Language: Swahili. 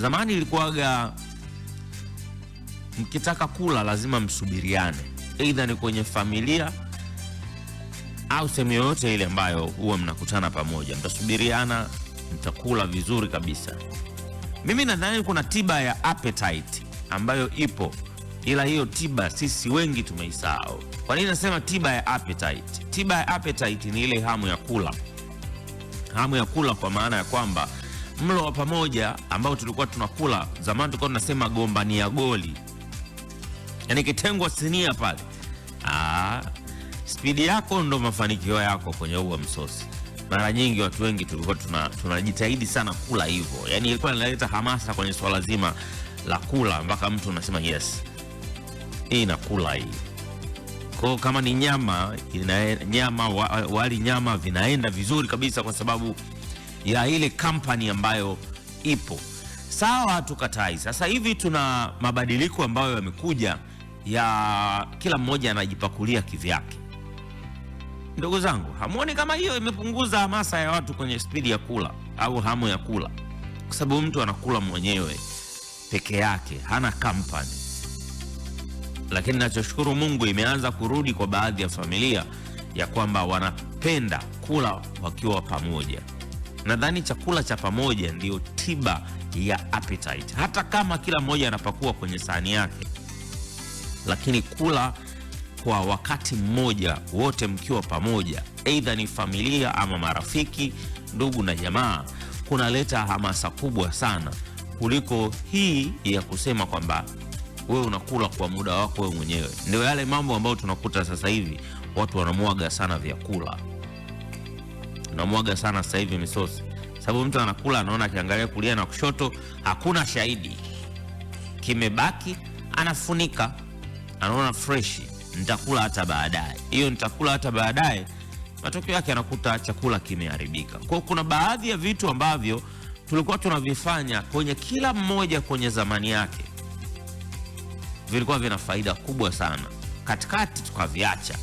Zamani ilikuwaga mkitaka kula lazima msubiriane, aidha ni kwenye familia au sehemu yoyote ile ambayo huwa mnakutana pamoja, mtasubiriana, mtakula vizuri kabisa. Mimi nadhani kuna tiba ya appetite ambayo ipo, ila hiyo tiba sisi wengi tumeisahau. Kwa nini nasema tiba ya appetite? Tiba ya appetite ni ile hamu ya kula. Hamu ya kula kwa maana ya kwamba mlo wa pamoja ambao tulikuwa tunakula zamani, tulikuwa tunasema gombania goli. Yaani kitengwa sinia pale, spidi yako ndo mafanikio yako kwenye huo msosi. Mara nyingi watu wengi tulikuwa tunajitahidi sana kula hivyo. Yaani ilikuwa inaleta hamasa kwenye swala zima la kula, mpaka mtu unasema yes, hii nakula hii. Kwa kama ni nyama, wali nyama vinaenda vizuri kabisa kwa sababu ya ile company ambayo ipo. Sawa, tukatai. Sasa hivi tuna mabadiliko ambayo yamekuja ya kila mmoja anajipakulia kivyake. Ndugu zangu, hamuoni kama hiyo imepunguza hamasa ya watu kwenye spidi ya kula au hamu ya kula? Kwa sababu mtu anakula mwenyewe peke yake, hana company. Lakini nachoshukuru Mungu, imeanza kurudi kwa baadhi ya familia ya kwamba wanapenda kula wakiwa pamoja. Nadhani chakula cha pamoja ndio tiba ya appetite. Hata kama kila mmoja anapakua kwenye sahani yake, lakini kula kwa wakati mmoja wote mkiwa pamoja, aidha ni familia ama marafiki, ndugu na jamaa, kunaleta hamasa kubwa sana kuliko hii ya kusema kwamba wewe unakula kwa muda wako wewe mwenyewe. Ndio yale mambo ambayo tunakuta sasa hivi watu wanamwaga sana vyakula. Unamwaga sana sasa hivi misosi. Sababu mtu anakula anaona akiangalia kulia na kushoto hakuna shahidi. Kimebaki anafunika. Anaona fresh, nitakula hata baadaye. Hiyo nitakula hata baadaye, matokeo yake anakuta chakula kimeharibika. Kwa kuna baadhi ya vitu ambavyo tulikuwa tunavifanya kwenye kila mmoja kwenye zamani yake, vilikuwa vina faida kubwa sana. Katikati tukaviacha.